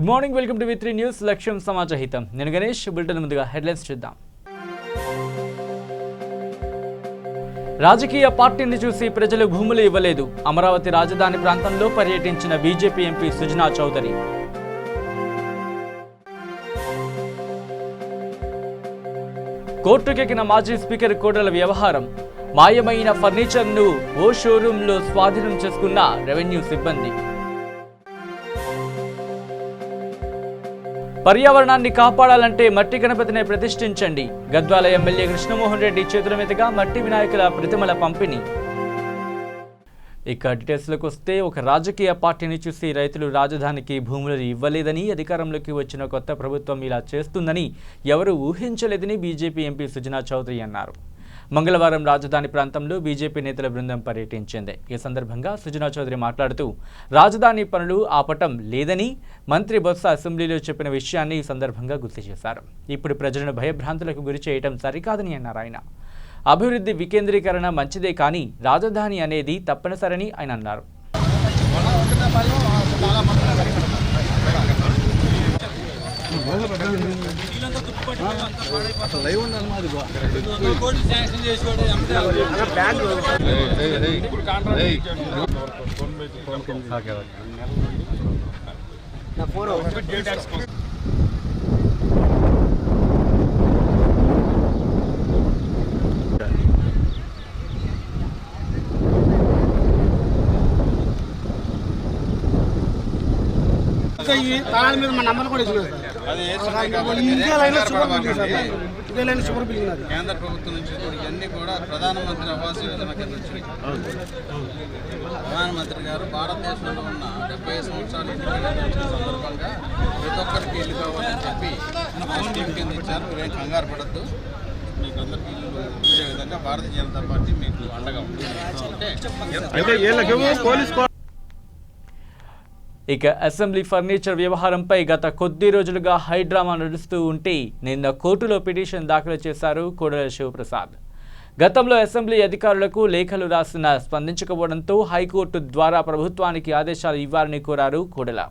Good morning, welcome to V3 news. లక్ష్యం సమాజహితం. నేను Ganesh. Bulletin ముందుగా హెడ్లైన్స్ చూద్దాం. రాజకీయ పార్టీని చూసి ప్రజలు భూములు ఇవ్వలేదు. అమరావతి రాజధాని ప్రాంతంలో పర్యటించిన బీజేపీ ఎంపీ సుజనా చౌదరి. కోర్టుకెక్కిన మాజీ స్పీకర్ కోడెల వ్యవహారం. మాయమైన ఫర్నిచర్ను ఓ షోరూంలో స్వాధీనం చేసుకున్న రెవెన్యూ సిబ్బంది. పర్యావరణాన్ని కాపాడాలంటే మట్టి గణపతిని ప్రతిష్ఠించండి. గద్వాల ఎమ్మెల్యే కృష్ణమోహన్ రెడ్డి చేతుల మీదుగా మట్టి వినాయకుల ప్రతిమల పంపిణీ. ఇక డీటెయిల్స్లోకి వస్తే, ఒక రాజకీయ పార్టీని చూసి రైతులు రాజధానికి భూములు ఇవ్వలేదని, అధికారంలోకి వచ్చిన కొత్త ప్రభుత్వం ఇలా చేస్తుందని ఎవరూ ఊహించలేదని బీజేపీ ఎంపీ సుజనా చౌదరి అన్నారు. మంగళవారం రాజధాని ప్రాంతంలో బీజేపీ నేతల బృందం పర్యటించింది. ఈ సందర్భంగా సుజనా చౌదరి మాట్లాడుతూ రాజధాని పనులు ఆపటం లేదని మంత్రి బొత్స అసెంబ్లీలో చెప్పిన విషయాన్ని ఈ సందర్భంగా గుర్తు చేశారు. ఇప్పుడు ప్రజలను భయభ్రాంతులకు గురి చేయటం సరికాదని అన్నారు ఆయన. అభివృద్ధి వికేంద్రీకరణ మంచిదే, కానీ రాజధాని అనేది తప్పనిసరని ఆయన అన్నారు. మీద మా నంబర్ కూడా కేంద్ర ప్రభుత్వం నుంచి ఇవన్నీ కూడా ప్రధానమంత్రి ఆవాస్ యోజన కింద వచ్చినాయి. ప్రధానమంత్రి గారు భారతదేశంలో ఉన్న 70 సంవత్సరాలు వచ్చిన సందర్భంగా ప్రతి ఒక్కరికి ఇల్లు కావాలని చెప్పి స్కీమ్ కింద ఇచ్చారు. మీరేం కంగారు పడద్దు, మీకు అందరికీ ఇల్లు ఇచ్చే విధంగా భారతీయ జనతా పార్టీ మీకు అండగా ఉంటుంది. ఇక అసెంబ్లీ ఫర్నిచర్ వ్యవహారంపై గత కొద్ది రోజులుగా హైడ్రామా నడుస్తూ ఉంటే నిన్న కోర్టులో పిటిషన్ దాఖలు చేశారు కోడెల శివప్రసాద్. గతంలో అసెంబ్లీ అధికారులకు లేఖలు రాసిన స్పందించకపోవడంతో హైకోర్టు ద్వారా ప్రభుత్వానికి ఆదేశాలు ఇవ్వాలని కోరారు కోడెల.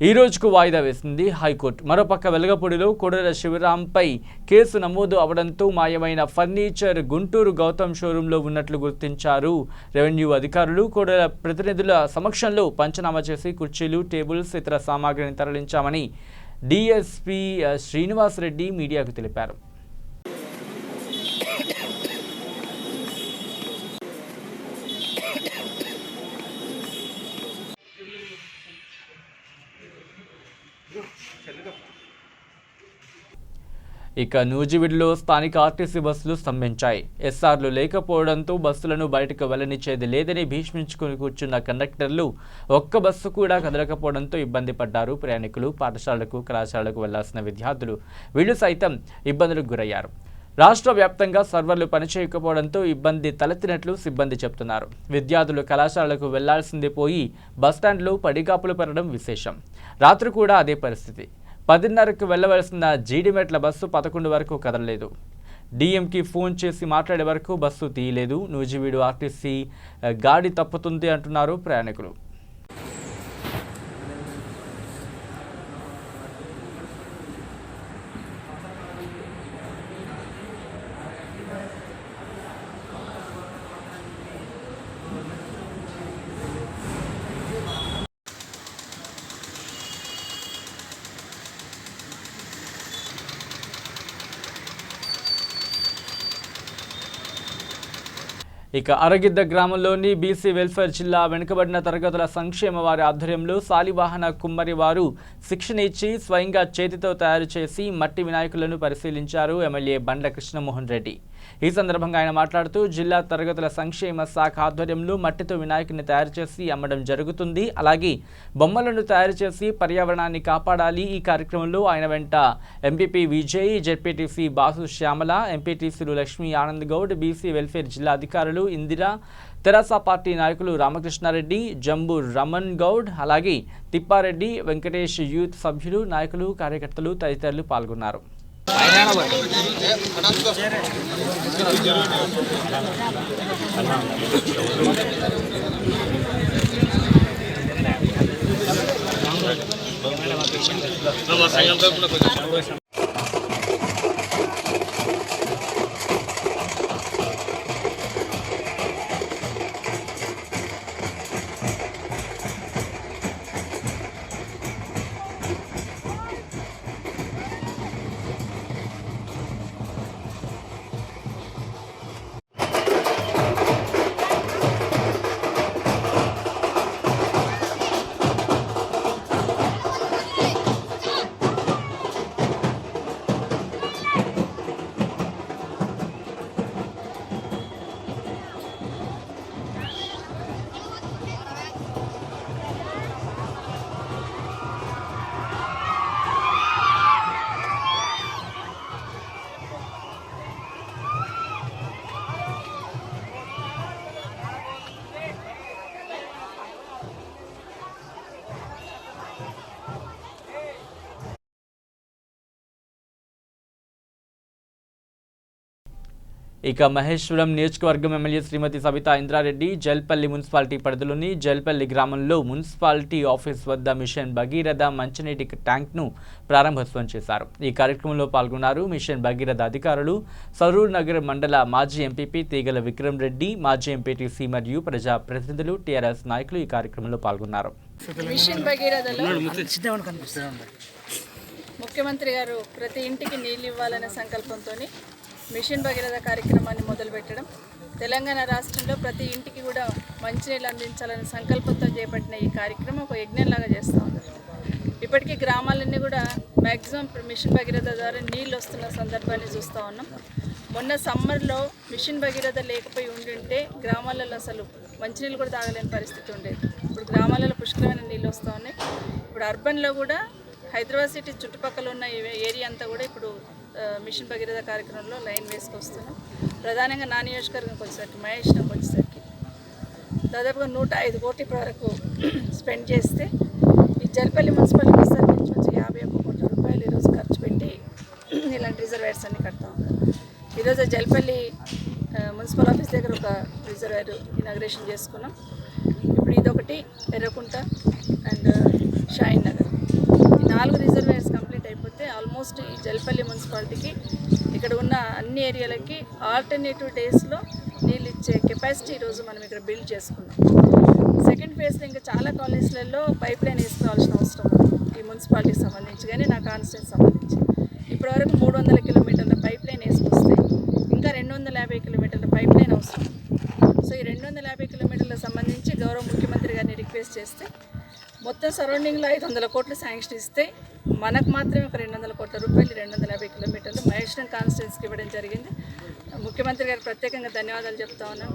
ఈ రోజుకు వాయిదా వేసింది హైకోర్టు. మరోపక్క వెలగపూడిలో కోడెల శివరాంపై కేసు నమోదు అవడంతో మాయమైన ఫర్నిచర్ గుంటూరు గౌతమ్ షోరూంలో ఉన్నట్లు గుర్తించారు రెవెన్యూ అధికారులు. కోడెల ప్రతినిధుల సమక్షంలో పంచనామా చేసి కుర్చీలు, టేబుల్స్, ఇతర సామాగ్రిని తరలించామని డీఎస్పీ శ్రీనివాసరెడ్డి మీడియాకు తెలిపారు. ఇక నూజివీడులో స్థానిక ఆర్టీసీ బస్సులు స్తంభించాయి. ఎస్ఆర్లు లేకపోవడంతో బస్సులను బయటకు వెళ్లనిచ్చేది లేదని భీష్మించుకుని కూర్చున్న కండక్టర్లు ఒక్క బస్సు కూడా కదలకపోవడంతో ఇబ్బంది పడ్డారు ప్రయాణికులు. పాఠశాలలకు, కళాశాలకు వెళ్లాల్సిన విద్యార్థులు వీళ్లు సైతం ఇబ్బందులకు గురయ్యారు. రాష్ట్ర వ్యాప్తంగా సర్వర్లు పనిచేయకపోవడంతో ఇబ్బంది తలెత్తినట్లు సిబ్బంది చెబుతున్నారు. విద్యార్థులు కళాశాలకు వెళ్లాల్సింది పోయి బస్టాండ్లో పడిగాపులు పెరగడం విశేషం. రాత్రి కూడా అదే పరిస్థితి. 10:30కు వెళ్లవలసిన జీడిమెట్ల బస్సు 11 వరకు కదలలేదు. డీఎంకి ఫోన్ చేసి మాట్లాడే వరకు బస్సు తీయలేదు. నూజివీడు ఆర్టీసీ గాడి తప్పుతుంది అంటున్నారు ప్రయాణికులు. ఇక అరగిద్ద గ్రామంలోని బీసీ వెల్ఫేర్ జిల్లా వెనుకబడిన తరగతుల సంక్షేమ వారి ఆధ్వర్యంలో శాలివాహన కుమ్మరి వారు శిక్షణ ఇచ్చి స్వయంగా చేతితో తయారు చేసి మట్టి వినాయకులను పరిశీలించారు ఎమ్మెల్యే బండ్ల కృష్ణమోహన్ రెడ్డి. ఈ సందర్భంగా ఆయన మాట్లాడుతూ జిల్లా తరగతుల సంక్షేమ శాఖ ఆధ్వర్యంలో మట్టితో వినాయకుని తయారు చేసి అమ్మడం జరుగుతుంది. అలాగే బొమ్మలను తయారు చేసి పర్యావరణాన్ని కాపాడాలి. ఈ కార్యక్రమంలో ఆయన వెంట MPP Vijay, ZPTC boss Shyamala, ఎంపీటీసీలు లక్ష్మీ ఆనంద్ గౌడ్, బీసీ వెల్ఫేర్ జిల్లా అధికారులు ఇందిరా, తెరాస పార్టీ నాయకులు రామకృష్ణారెడ్డి, జంబు రమణ్ గౌడ్, అలాగే తిప్పారెడ్డి, వెంకటేష్ యూత్ సభ్యులు, నాయకులు, కార్యకర్తలు తదితరులు పాల్గొన్నారు. ఇక మహేశ్వరం నియోజకవర్గం ఎమ్మెల్యే శ్రీమతి సబితా ఇంద్రారెడ్డి జల్పల్లి మున్సిపాలిటీ పరిధిలోని జల్పల్లి గ్రామంలో మున్సిపాలిటీ ఆఫీస్ వద్ద మిషన్ భగీరథ మంచినీటి ట్యాంక్ను ప్రారంభోత్సవం చేశారు. ఈ కార్యక్రమంలో పాల్గొన్నారు మిషన్ భగీరథ అధికారులు, సరూర్ నగర్ మండల మాజీ ఎంపీపీ తీగల విక్రమ్ రెడ్డి, మాజీ ఎంపీటీసీ మరియు ప్రజా ప్రతినిధులు, టీఆర్ఎస్ నాయకులు ఈ కార్యక్రమంలో పాల్గొన్నారు. మిషన్ భగీరథలో ముఖ్యమంత్రి గారు ప్రతి ఇంటికి నీళ్ళు ఇవ్వాలనే సంకల్పంతో మిషన్ భగీరథ కార్యక్రమాన్ని మొదలుపెట్టడం, తెలంగాణ రాష్ట్రంలో ప్రతి ఇంటికి కూడా మంచినీళ్ళు అందించాలనే సంకల్పంతో చేపట్టిన ఈ కార్యక్రమం ఒక యజ్ఞంలాగా చేస్తూ ఉన్నారు. ఇప్పటికీ గ్రామాలన్నీ కూడా మ్యాక్సిమం మిషన్ భగీరథ ద్వారా నీళ్ళు వస్తున్న సందర్భాన్ని చూస్తూ ఉన్నాం. మొన్న సమ్మర్లో మిషన్ భగీరథ లేకపోయి ఉండింటే గ్రామాలలో అసలు మంచినీళ్ళు కూడా తాగలేని పరిస్థితి ఉండేది. ఇప్పుడు గ్రామాలలో పుష్కలమైన నీళ్ళు వస్తూ ఉన్నాయి. ఇప్పుడు అర్బన్లో కూడా హైదరాబాద్ సిటీ చుట్టుపక్కల ఉన్న ఏరియా అంతా కూడా ఇప్పుడు మిషన్ భగీరథ కార్యక్రమంలో లైన్ వేసుకొస్తున్నాం. ప్రధానంగా నా నియోజకవర్గంకి వచ్చేసరికి మహేశ్వరంకి వచ్చేసరికి దాదాపుగా 105 కోట్ల వరకు స్పెండ్ చేస్తే ఈ జల్పల్లి మున్సిపాలిటీ వచ్చేసరికి నుంచి 51 కోట్ల రూపాయలు ఈరోజు ఖర్చు పెట్టి ఇలాంటి రిజర్వాయర్స్ అన్ని కడతా ఉన్నారు. ఈరోజు జల్పల్లి మున్సిపల్ ఆఫీస్ దగ్గర ఒక రిజర్వాయర్ ఇనాగ్రేషన్ చేసుకున్నాం. ఇప్పుడు ఇదొకటి ఎర్రకుంట అండ్ షాయిన్ నగర్, ఈ 4 రిజర్వాయర్స్ కంప్లీట్ అయిపోతే ఆల్మోస్ట్ ఈ జల్పల్లి మున్సిపాలిటీకి ఇక్కడ ఉన్న అన్ని ఏరియాలకి ఆల్టర్నేటివ్ డేస్లో నీళ్ళు ఇచ్చే కెపాసిటీ ఈరోజు మనం ఇక్కడ బిల్డ్ చేసుకున్నాం. సెకండ్ ఫేజ్లో ఇంకా చాలా కాలనీస్లలో పైప్ లైన్ వేసుకోవాల్సిన అవసరం ఉంది ఈ మున్సిపాలిటీకి సంబంధించి, కానీ నా కాన్స్టిట్యూన్సీ సంబంధించి ఇప్పటివరకు 300 కిలోమీటర్ల పైప్ లైన్ వేసుకొస్తే ఇంకా 250 కిలోమీటర్ల పైప్ లైన్ అవసరం. సో ఈ 250 కిలోమీటర్లకు సంబంధించి గౌరవ ముఖ్యమంత్రి గారిని రిక్వెస్ట్ చేస్తే మొత్తం సరౌండింగ్లో 500 కోట్లు శాంక్షన్ ఇస్తే మనకు మాత్రమే ఒక 200 కోట్ల రూపాయలు 250 కిలోమీటర్లు మహేశ్వరం కాన్స్టిట్యున్సీకి ఇవ్వడం జరిగింది. ముఖ్యమంత్రి గారికి ప్రత్యేకంగా ధన్యవాదాలు చెప్తా ఉన్నాను.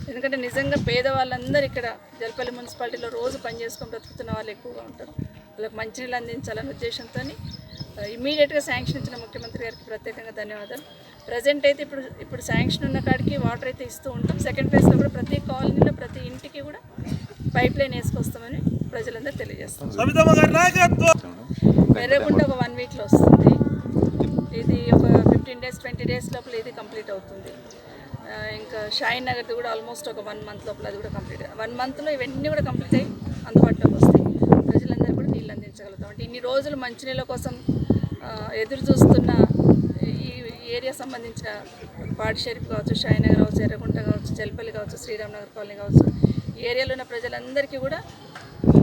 ఎందుకంటే నిజంగా పేదవాళ్ళందరూ ఇక్కడ జల్పల్లి మున్సిపాలిటీలో రోజు పనిచేసుకొని బ్రతుకుతున్న వాళ్ళు ఎక్కువగా ఉంటారు. వాళ్ళకి మంచినీళ్ళు అందించాలనే ఉద్దేశంతో ఇమీడియట్గా శాంక్షన్ ఇచ్చిన ముఖ్యమంత్రి గారికి ప్రత్యేకంగా ధన్యవాదాలు. ప్రజెంట్ అయితే ఇప్పుడు శాంక్షన్ ఉన్న కాడికి వాటర్ అయితే ఇస్తూ ఉంటాం. సెకండ్ ఫేజ్లో కూడా ప్రతి కాలనీలో ప్రతి ఇంటికి కూడా పైప్ లైన్ వేసుకొస్తామని ప్రజలందరూ తెలియజేస్తాం. ఎర్రగుంట ఒక 1 వీక్లో వస్తుంది. ఇది ఒక 15 డేస్ 20 డేస్ లోపల ఇది కంప్లీట్ అవుతుంది. ఇంకా షాయిన్ నగర్ది కూడా ఆల్మోస్ట్ ఒక 1 మంత్ లోపల అది కూడా కంప్లీట్ 1 మంత్లో ఇవన్నీ కూడా కంప్లీట్ అయ్యి అందుబాటులోకి వస్తాయి. ప్రజలందరూ కూడా నీళ్ళు అందించగలుగుతాం. అంటే ఇన్ని రోజులు మంచినీళ్ళ కోసం ఎదురు చూస్తున్న ఈ ఏరియా సంబంధించిన పాడి షరీఫ్ కావచ్చు, షాయిన్ నగర్ కావచ్చు, ఎర్రగుంట కావచ్చు, జల్పల్లి కావచ్చు, శ్రీరామ్ నగర్ కాలనీ కావచ్చు, ఈ ఏరియాలో ఉన్న ప్రజలందరికీ కూడా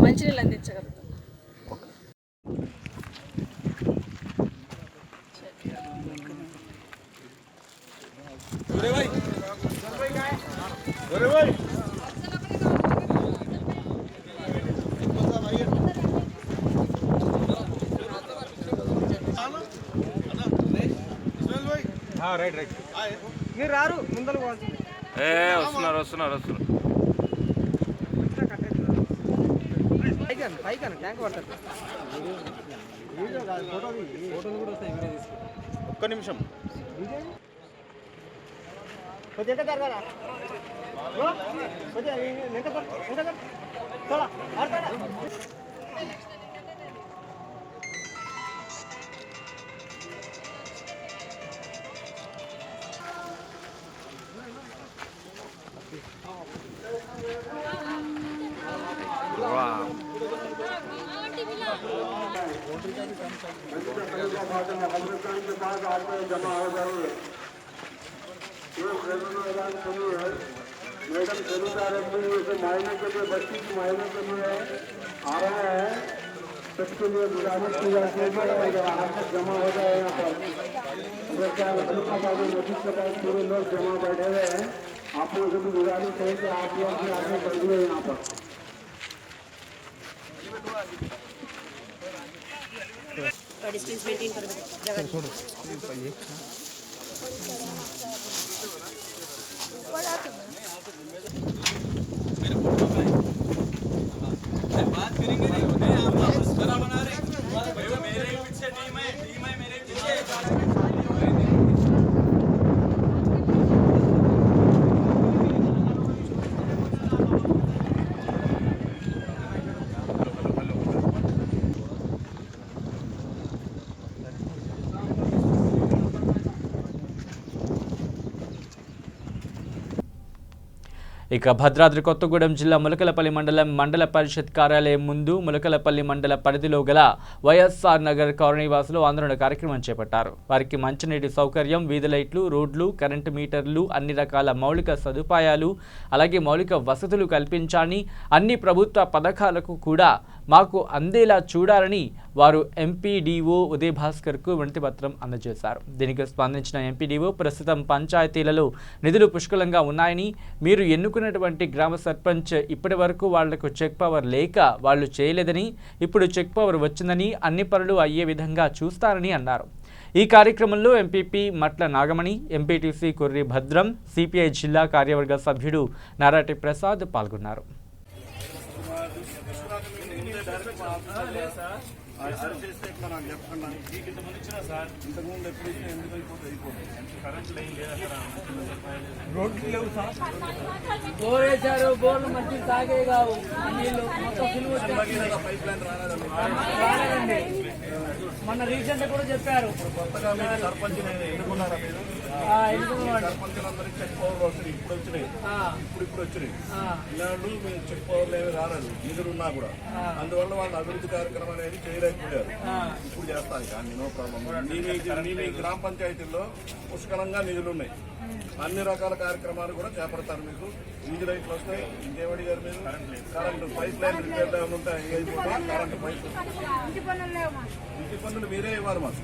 మంచినీళ్ళు అందించగలుగుతాం. రైట్ మీరు రారు ముందర వస్తున్నారు పైకన్నా ట్యాంక్ పడతారు. ఫోటోలు కూడా వస్తాయి. ఒక్క నిమిషం కొద్దిగా జరగాల Wow. मैडम सभी कार्यक्रम मायने के लिए बच्ची की मायने के लिए आ रहा है, सबके लिए गुजारिश की जाती है जमा हो जाए यहाँ पर नोटिस के पास पूरे लोग जमा बैठे हुए हैं। आप लोगों से भी गुजारिश है कि आप लोग अपने आगे बढ़िए यहाँ पर। डिस्टेंस मेंटेन कर बात करेंगे नहीं आप बना रहे मेरे पीछे टीम है मेरे पीछे। ఇక భద్రాద్రి కొత్తగూడెం జిల్లా ములకలపల్లి మండలం మండల పరిషత్ కార్యాలయం ముందు ములకలపల్లి మండల పరిధిలో గల వైఎస్ఆర్ నగర్ కాలనీవాసులు ఆందోళన కార్యక్రమం చేపట్టారు. వారికి మంచినీటి సౌకర్యం, వీధి లైట్లు, రోడ్లు, కరెంటు మీటర్లు, అన్ని రకాల మౌలిక సదుపాయాలు అలాగే మౌలిక వసతులు కల్పించాలని, అన్ని ప్రభుత్వ పథకాలకు కూడా మాకు అందేలా చూడాలని వారు ఎంపీడీఓ ఉదయ్ భాస్కర్కు వినతిపత్రం అందజేశారు. దీనికి స్పందించిన ఎంపీడీఓ ప్రస్తుతం పంచాయతీలలో నిధులు పుష్కలంగా ఉన్నాయని, మీరు ఎన్నుకున్నటువంటి గ్రామ సర్పంచ్ ఇప్పటి వరకు వాళ్లకు చెక్ పవర్ లేక వాళ్ళు చేయలేదని, ఇప్పుడు చెక్ పవర్ వచ్చిందని, అన్ని పనులు అయ్యే విధంగా చూస్తారని అన్నారు. ఈ కార్యక్రమంలో ఎంపీపీ మట్ల నాగమణి, ఎంపీటీసీ కొర్రి భద్రం, సిపిఐ జిల్లా కార్యవర్గ సభ్యుడు నారాటి ప్రసాద్ పాల్గొన్నారు. బోర్లు మంచి తాగేగా మొన్న రీసెంట్ కూడా చెప్పారు. ఇప్పుడు వచ్చినాయి ఇలాంటి మేము చెక్ పవర్లు ఏమి రాలేదు, నిధులున్నా కూడా అందువల్ల వాళ్ళు అభివృద్ధి కార్యక్రమం అనేది చేయలేకపోయారు. ఇప్పుడు చేస్తాను కానీ నో ప్రాబ్లం. మీ గ్రామ పంచాయతీల్లో పుష్కలంగా నిధులు ఉన్నాయి, అన్ని రకాల కార్యక్రమాలు కూడా చేపడతారు. మీకు వీధి లైట్లు వస్తాయి, ఇంకేమడి గారు మీరు కరెంటు పైప్ లైన్ రిపేర్లు ఏమైనా ఉంటాయి, అయిపోతాయి కరెంటు పైపు. ఇంటి పన్నులు మీరే ఇవ్వాలి మాకు,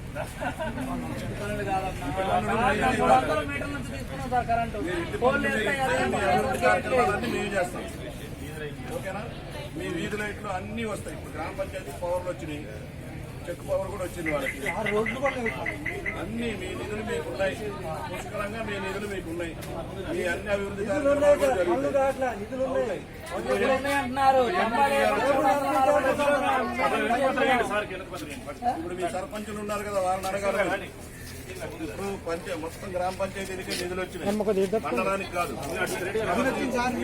కార్యక్రమాలన్నీ మేము చేస్తాం. ఓకేనా? మీ వీధి లైట్లు అన్నీ వస్తాయి. ఇప్పుడు గ్రామ పంచాయతీ పవర్లు వచ్చినాయి, చెక్ పవర్ కూడా వచ్చింది వాళ్ళకి. అన్ని మీ నిధులు మీకు ఉన్నాయి, పుష్కలంగా మీ నిధులు మీకు ఉన్నాయి. మీ అన్ని అభివృద్ధి కార్యక్రమాలు కూడా జరుగుతాయి. ఇప్పుడు మీ సర్పంచులు ఉన్నారు కదా, వాళ్ళని అడగాలి. ఇప్పుడు మొత్తం గ్రామ పంచాయతీలకి నిధులు వచ్చినాయి, మండలానికి కాదు.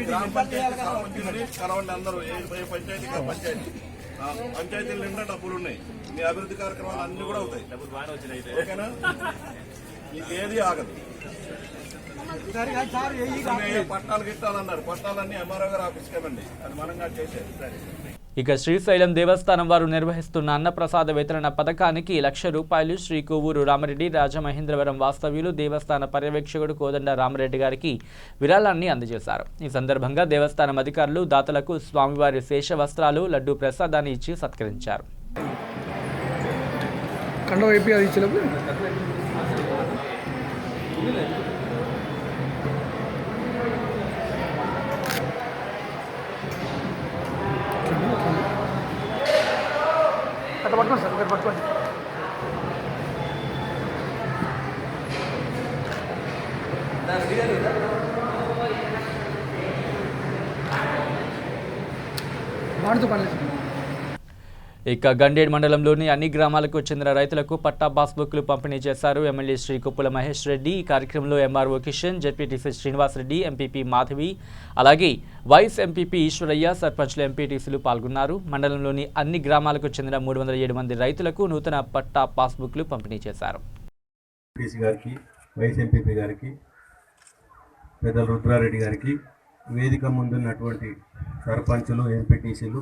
గ్రామ పంచాయతీ సర్పంచులని కలవండి అందరూ, ఏ పంచాయతీ పంచాయతీ పంచాయతీల నిండా డబ్బులు ఉన్నాయి. మీ అభివృద్ధి కార్యక్రమాలు అన్ని కూడా అవుతాయి. ఓకేనా? మీకు ఏది ఆగదు. పట్టాలు గిట్టాలన్నారు, పట్టాలన్నీ ఎంఆర్ఓ గారు ఆఫీస్కి ఇవ్వండి, అది మనంగా చేసేది. ఇక శ్రీశైలం దేవస్థానం వారు నిర్వహిస్తున్న అన్నప్రసాద వితరణ పథకానికి ₹1,00,000 శ్రీ కొవ్వూరు రామరెడ్డి రాజమహేంద్రవరం వాస్తవ్యులు దేవస్థాన పర్యవేక్షకుడు కోదండ రామరెడ్డి గారికి విరాళాన్ని అందజేశారు. ఈ సందర్భంగా దేవస్థానం అధికారులు దాతలకు స్వామివారి శేష వస్త్రాలు, లడ్డూ ప్రసాదాన్ని ఇచ్చి సత్కరించారు. ఇక గండేడ్ మండలంలోని అన్ని గ్రామాలకు చెందిన రైతులకు పట్టా పాస్బుక్లు పంపిణీ చేశారు ఎమ్మెల్యే శ్రీ కుప్పుల మహేష్ రెడ్డి. ఈ కార్యక్రమంలో MRO Kishan, ZPTC Srinivas Reddy, MPP Madhavi, అలాగే వైస్ ఎంపీపీ ఈశ్వరయ్య, సర్పంచ్లు, ఎంపీటీసీలు పాల్గొన్నారు. మండలంలోని అన్ని గ్రామాలకు చెందిన 307 మంది రైతులకు నూతన పట్టా పాస్బుక్లు పంపిణీ చేశారు. వైస్ ఎంపీపీ గారికి, పెద్దల రుద్రారెడ్డి గారికి, వేదిక ముందున్నటువంటి సర్పంచులు, ఎంపీటీసీలు,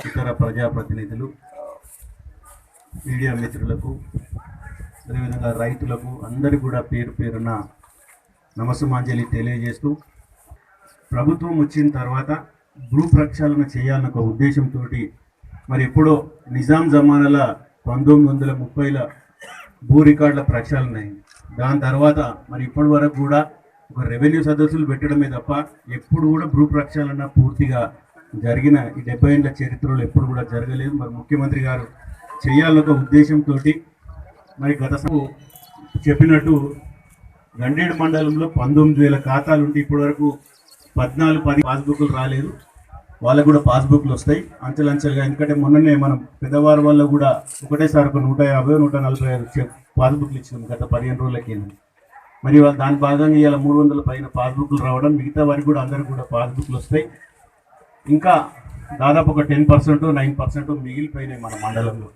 ఇతర ప్రజాప్రతినిధులు, మీడియా మిత్రులకు అదేవిధంగా రైతులకు అందరికీ కూడా పేరు పేరున నమస్సుమాంజలి తెలియజేస్తూ ప్రభుత్వం వచ్చిన తర్వాత భూ ప్రక్షాళన చేయాలన్న ఒక ఉద్దేశంతో మరి ఎప్పుడో నిజాం జమానాల 1930ల భూ రికార్డుల ప్రక్షాళన అయింది. దాని తర్వాత మరి ఇప్పటి వరకు కూడా ఒక రెవెన్యూ సదస్సులు పెట్టడమే తప్ప ఎప్పుడు కూడా భూ ప్రక్షాళన పూర్తిగా జరిగిన ఈ 70 ఏళ్ల చరిత్రలో ఎప్పుడు కూడా జరగలేదు. మరి ముఖ్యమంత్రి గారు చేయాలన్న ఒక ఉద్దేశంతో మరి గత చెప్పినట్టు గండేడు మండలంలో 19,000 ఖాతాలు ఉంటే ఇప్పటి వరకు 14-10 పాస్బుక్లు రాలేదు. వాళ్ళకు కూడా పాస్బుక్లు వస్తాయి అంచెలంచెలుగా. ఎందుకంటే మొన్ననే మనం పెద్దవారి వల్ల కూడా ఒకటేసారి ఒక 150-145 పాస్బుక్లు ఇచ్చినాం గత 15 రోజులకి. మరి వాళ్ళు దాని భాగంగా ఇవాళ 300 పైన పాస్బుక్లు రావడం, మిగతా వారికి కూడా అందరికి కూడా పాస్బుక్లు వస్తాయి. ఇంకా దాదాపు ఒక 10%, 9% మిగిలిపోయినాయి మన మండలంలో.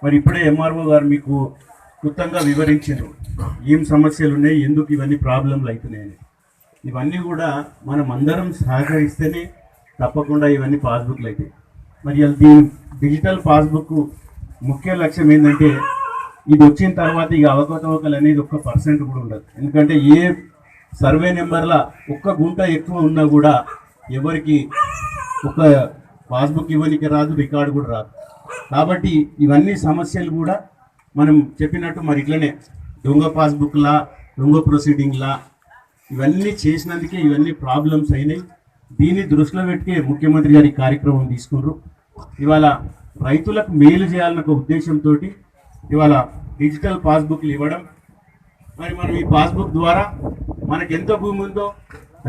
మరి ఇప్పుడే ఎంఆర్ఓ గారు మీకు క్లుప్తంగా వివరించారు ఏం సమస్యలు ఉన్నాయి, ఎందుకు ఇవన్నీ ప్రాబ్లంలు అవుతున్నాయని. ఇవన్నీ కూడా మనం అందరం సహకరిస్తేనే తప్పకుండా ఇవన్నీ పాస్బుక్లు అవుతాయి. మరి దీని డిజిటల్ పాస్బుక్ ముఖ్య లక్ష్యం ఏంటంటే ఇది వచ్చిన తర్వాత ఇక అవకతవకలు అనేది 1% కూడా ఉండదు. ఎందుకంటే ఏ సర్వే నెంబర్ల 1 గుంట ఎక్కువ ఉన్నా కూడా ఎవరికి ఒక పాస్బుక్ ఇవ్వడానికి రాదు, రికార్డు కూడా రాదు. కాబట్టి ఇవన్నీ సమస్యలు కూడా మనం చెప్పినట్టు మరి ఇట్లనే దొంగ పాస్బుక్లా, దొంగ ప్రొసీడింగ్లా ఇవన్నీ చేసినందుకే ఇవన్నీ ప్రాబ్లమ్స్ అయినాయి. దీన్ని దృష్టిలో పెట్టి ముఖ్యమంత్రి గారి కార్యక్రమం తీసుకున్నారు. ఇవాళ రైతులకు మేలు చేయాలన్న ఒక ఉద్దేశంతో ఇవాళ డిజిటల్ పాస్బుక్లు ఇవ్వడం. మరి మనం ఈ పాస్బుక్ ద్వారా మనకు ఎంత భూమి ఉందో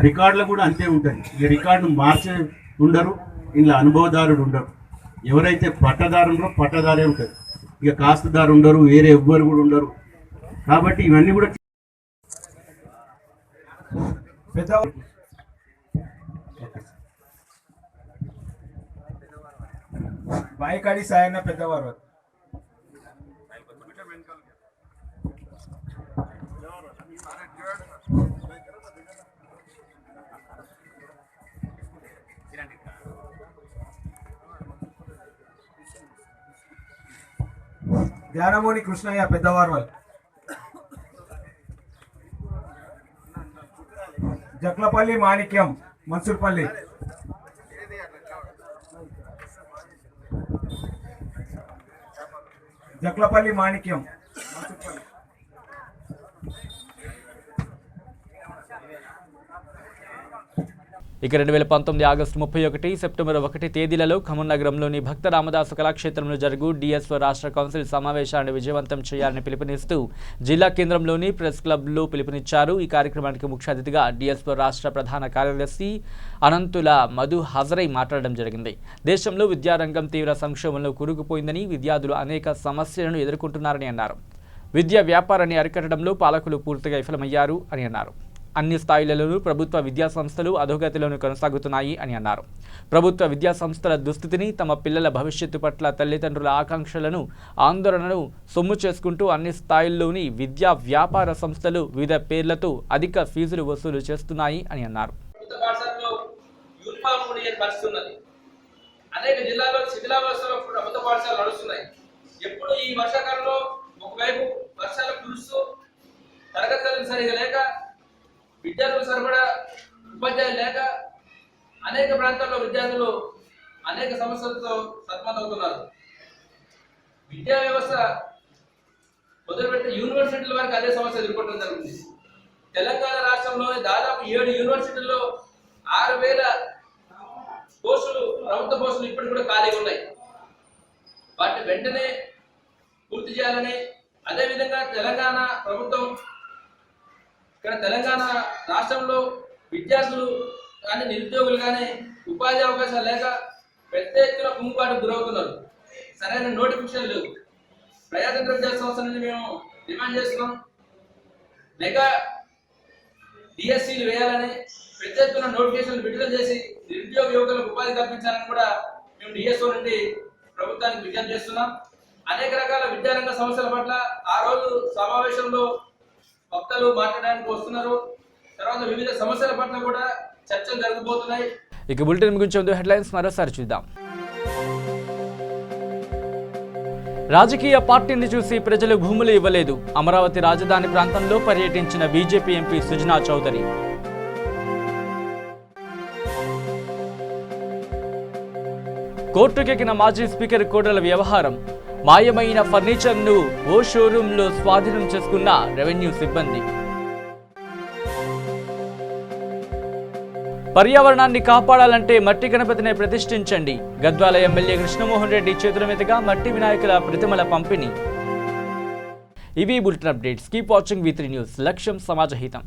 రికార్డులు కూడా అంతే ఉంటుంది. ఈ రికార్డును మార్చే ఉండరు, ఇందులో అనుభవదారుడు ఉండరు. ఎవరైతే పట్టదారు ఉండరో పట్టదారే ఉంటుంది, ఇక కాస్తుదారు ఉండరు, వేరే ఎవ్వరు కూడా ఉండరు. కాబట్టి ఇవన్నీ కూడా బాయికాడి సాయన్న పెద్దవారు. ధ్యానమోని కృష్ణయ్య పెద్దవారు. జక్లపల్లి మాణిక్యం మన్సూర్పల్లి. జక్లపల్లి మాణిక్యం మన్సూర్పల్లి. ఇక 2019 ఆగస్టు 31, సెప్టెంబర్ 1 తేదీలలో ఖమ్మం నగరంలోని భక్త రామదాసు కళాక్షేత్రంలో జరుగు డిఎస్ఓ రాష్ట్ర కౌన్సిల్ సమావేశాన్ని విజయవంతం చేయాలని పిలుపునిస్తూ జిల్లా కేంద్రంలోని ప్రెస్ క్లబ్లో పిలుపునిచ్చారు. ఈ కార్యక్రమానికి ముఖ్య అతిథిగా డిఎస్ఓ రాష్ట్ర ప్రధాన కార్యదర్శి అనంతుల మధు హాజరై మాట్లాడడం జరిగింది. దేశంలో విద్యారంగం తీవ్ర సంక్షోభంలో కూరుకుపోయిందని, విద్యార్థులు అనేక సమస్యలను ఎదుర్కొంటున్నారని అన్నారు. విద్యా వ్యాపారాన్ని అరికట్టడంలో పాలకులు పూర్తిగా విఫలమయ్యారు అని అన్నారు. అన్ని స్థాయిలలోనూ ప్రభుత్వ విద్యా సంస్థలు అధోగతిలోనూ కొనసాగుతున్నాయి అని అన్నారు. ప్రభుత్వ విద్యా సంస్థల దుస్థితిని, తమ పిల్లల భవిష్యత్తు పట్ల తల్లిదండ్రుల ఆకాంక్షలను, ఆందోళనను సొమ్ము చేసుకుంటూ అన్ని స్థాయిల్లోని విద్యా వ్యాపార సంస్థలు వివిధ పేర్లతో అధిక ఫీజులు వసూలు చేస్తున్నాయి అని అన్నారు. అనేక జిల్లాల్లో శిథిలావస్థలో ప్రభుత్వ పాఠశాలలు నడుస్తున్నాయి. ఎప్పుడు ఈ వర్షాకాలంలో ఒకవైపు వర్షాలు కురుస్తూ తరగతులు సరిగా లేక, విద్యార్థులు సరిపడా ఉపాధ్యాయులు లేక అనేక ప్రాంతాల్లో విద్యార్థులు అనేక సమస్యలతో సతమతమవుతున్నారు. విద్యా వ్యవస్థ మొదలుపెట్టి యూనివర్సిటీల వరకు అదే సమస్య ఎదుర్కొనడం జరుగుతుంది. తెలంగాణ రాష్ట్రంలోని దాదాపు 7 యూనివర్సిటీల్లో 6,000 పోస్టులు, ప్రభుత్వ పోస్టులు ఇప్పటికి కూడా ఖాళీగా ఉన్నాయి. వాటిని వెంటనే పూర్తి చేయాలని, అదేవిధంగా తెలంగాణ ప్రభుత్వం ఇక్కడ తెలంగాణ రాష్ట్రంలో విద్యార్థులు కానీ, నిరుద్యోగులు కానీ ఉపాధి అవకాశాలు లేక పెద్ద ఎత్తున కుంగుబాటుకు గురవుతున్నారు. సరైన నోటిఫికేషన్ లేవు. ప్రజాతంత్ర విద్యా సంస్థ నుండి మేము డిమాండ్ చేస్తున్నాం. మెగా డిఎస్సీలు వేయాలని, పెద్ద ఎత్తున నోటిఫికేషన్లు విడుదల చేసి నిరుద్యోగ యువకులకు ఉపాధి కల్పించాలని కూడా మేము డిఎస్ఓ నుండి ప్రభుత్వానికి విజ్ఞప్తి చేస్తున్నాం. అనేక రకాల విద్యారంగ సమస్యల పట్ల ఆ రోజు సమావేశంలో వక్తలు మాట్లాడడానికి వస్తున్నారు. తర్వాత వివిధ సమస్యల పట్ల కూడా చర్చలు జరగబోతున్నాయి. ఇక బులెటిన్ ముగించే ముందు హెడ్లైన్స్ మరోసారి చూద్దాం. రాజకీయ పార్టీని చూసి ప్రజలు భూములు ఇవ్వలేదు. అమరావతి రాజధాని ప్రాంతంలో పర్యటించిన బీజేపీ ఎంపీ సుజనా చౌదరి. కోర్టుకెక్కిన మాజీ స్పీకర్ కోడెల వ్యవహారం. మాయమైన ఫర్నిచర్ను ఓ షోరూంలో స్వాధీనం చేసుకున్న రెవెన్యూ సిబ్బంది. పర్యావరణాన్ని కాపాడాలంటే మట్టి గణపతిని ప్రతిష్ఠించండి. గద్వాల ఎమ్మెల్యే కృష్ణమోహన్ రెడ్డి చేతుల మీదుగా మట్టి వినాయకుల ప్రతిమల పంపిణీ. ఇవి bulletin updates. Keep watching V3 news. లక్ష్యం సమాజ హితం.